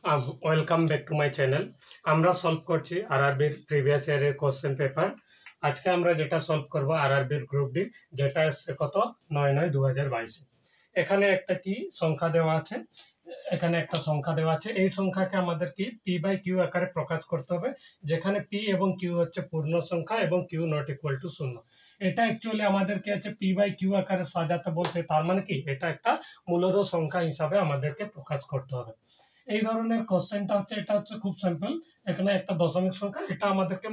Welcome back to my channel. আমরা solve করছি আরআরবির প্রিভিয়াস ইয়ারের কোশ্চেন পেপার। আজকে আমরা যেটা সলভ করব আরআরবির গ্রুপ ডি, যেটা এসছে কত 9/9/2022। এখানে একটা কি সংখ্যা দেওয়া আছে, এই সংখ্যাকে আমাদের কি পি বাই কিউ আকারে প্রকাশ করতে হবে, যেখানে পি এবং কিউ হচ্ছে পূর্ণ সংখ্যা এবং কিউ নট ইকুয়াল টু 0। এটা অ্যাকচুয়ালি আমাদেরকে আছে পি বাই কিউ আকারে সাজাতে বলছে, তার মানে কি এটা একটা মূলদ সংখ্যা হিসাবে আমাদেরকে প্রকাশ করতে হবে। এই ধরনের কোশ্চেনটা হচ্ছে, এটা হচ্ছে খুব সিম্পল। এখানে একটা দশমিক সংখ্যা, এটা আমাদেরকে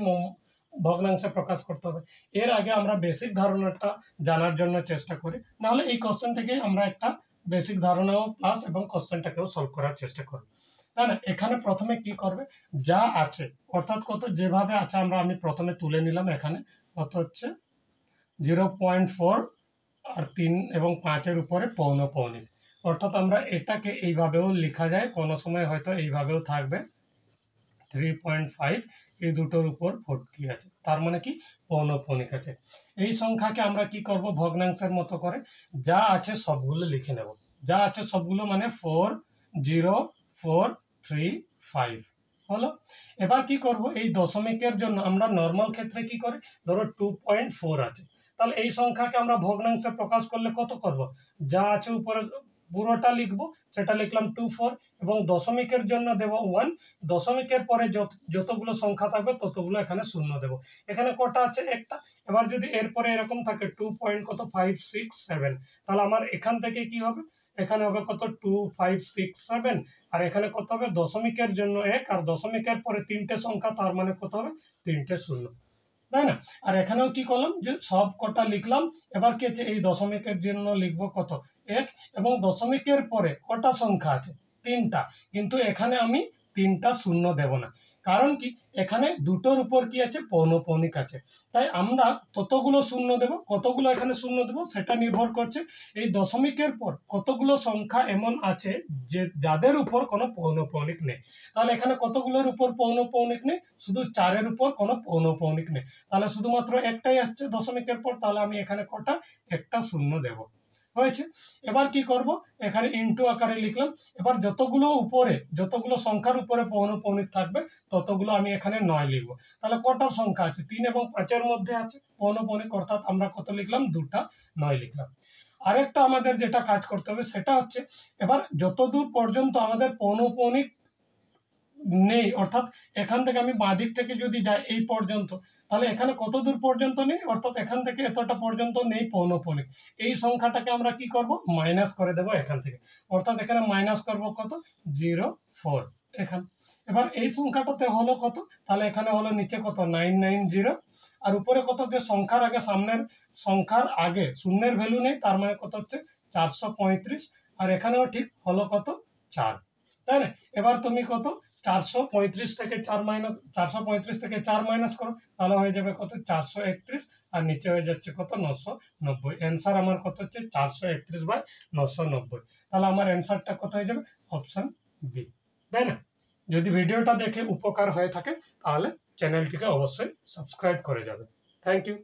ভগ্নাংশে প্রকাশ করতে হবে। এর আগে আমরা বেসিক ধারণাটা জানার জন্য চেষ্টা করি, নাহলে এই কোশ্চেন থেকে আমরা একটা বেসিক ধারণাও প্লাস এবং কোশ্চেনটাকেও সলভ করার চেষ্টা করব, তাই না? এখানে প্রথমে কি করবে, যা আছে অর্থাৎ কত যেভাবে আছে আমি প্রথমে তুলে নিলাম। এখানে কত হচ্ছে 0.4 আর 3 এবং 5-এর উপরে পৌনঃপৌনিক, অর্থাৎ আমরা এটাকে এইভাবেও লেখা যায়, কোনো সময় হয়তো এইভাবেও থাকবে 3.5, এই দুটোর উপর ভর্তি আছে, তার মানে কি পৌনঃপৌনিক আছে। এই সংখ্যাকে আমরা কি করব, ভগ্নাংশের মতো করে যা আছে সবগুলো লিখে নেব। যা আছে সবগুলো মানে 4 0 4 3 5 হলো। এবার কি করব, এই দশমিকের জন্য আমরা নর্মাল ক্ষেত্রে কি করে, ধরো 2.4 আছে, তাহলে এই সংখ্যাকে আমরা ভগ্নাংশে প্রকাশ করলে কত করব, যা আছে উপরে পুরোটা লিখবো, সেটা লিখলাম 24 এবং দশমিকের জন্য দেব 1। দশমিকের পরে যতগুলো সংখ্যা থাকবে ততগুলো এখানে শূন্য দেব। এখানে কটা আছে, একটা। এবার যদি এরপরে এরকম থাকে 2.567, তাহলে আমার এখান থেকে কি হবে, এখানে হবে কত 2567, আর এখানে কত হবে, দশমিকের জন্য 1 আর দশমিকের পরে 3টে সংখ্যা, তার মানে কত হবে 3টে শূন্য, তাই না? আর এখানেও কি করলাম, যে সব কটা লিখলাম। এবার কি আছে, এই দশমিকের জন্য লিখবো কত 1, এবং দশমিকের পরে কটা সংখ্যা আছে 3টা, কিন্তু এখানে আমি 3টা শূন্য দেব না, কারণ কি এখানে দুটোর উপর কি আছে, পৌনঃপৌনিক আছে, তাই আমরা ততগুলো শূন্য দেব। কতগুলো এখানে শূন্য দেব সেটা নির্ভর করছে এই দশমিকের পর কতগুলো সংখ্যা এমন আছে যে যাদের উপর কোনো পৌনঃপৌনিক নেই। তাহলে এখানে কতগুলোর উপর পৌনঃপৌনিক নেই, শুধু 4-এর উপর কোনো পৌনঃপৌনিক নেই, তাহলে শুধুমাত্র একটাই আছে দশমিকের পর, তাহলে আমি এখানে কটা, একটা শূন্য দেব। হয়েছে। এবার কি করব, এখানে ইনটু আকারে লিখলাম। এবার যতগুলো সংখ্যার উপরে পৌনঃপৌনিক থাকবে ততগুলো আমি এখানে 9 লিখবো। তাহলে কটা সংখ্যা আছে, 3 এবং 5-এর মধ্যে আছে পৌনঃপৌনিক, অর্থাৎ আমরা কত লিখলাম, 2টা 9 লিখলাম। আরেকটা আমাদের যেটা কাজ করতে হবে সেটা হচ্ছে, এবার যতদূর পর্যন্ত আমাদের পৌনঃপৌনিক নেই, অর্থাৎ এখান থেকে আমি বাঁ দিক থেকে যদি যাই এই পর্যন্ত, তাহলে এখানে কত দূর পর্যন্ত নেই, অর্থাৎ এখান থেকে এতটা পর্যন্ত নেই পৌনঃপৌনিক। এই সংখ্যাটাকে আমরা কি করব, মাইনাস করে দেব এখান থেকে, অর্থাৎ এখানে মাইনাস করব কত 0.4 এখানে। এবার এই সংখ্যাটাতে হলো কত, তাহলে এখানে হলো নিচে কত 990, আর উপরে কত, যে সংখ্যার আগে সামনের সংখ্যার আগে শূন্যের ভ্যালু নেই, তার মানে কত হচ্ছে 435, আর এখানেও ঠিক হলো কত 4, তাই না? এবার তুমি কত 435 থেকে 4 মাইনাস করো, তাহলে হয়ে যাবে কত 431, আর নিচে হয়ে যাচ্ছে কত 990। অ্যান্সার আমার কত হচ্ছে 431/990। তাহলে আমার অ্যান্সারটা কত হয়ে যাবে, অপশন বি, তাই না? যদি ভিডিওটা দেখে উপকার হয়ে থাকে তাহলে চ্যানেলটিকে অবশ্যই সাবস্ক্রাইব করে যাবে। Thank you.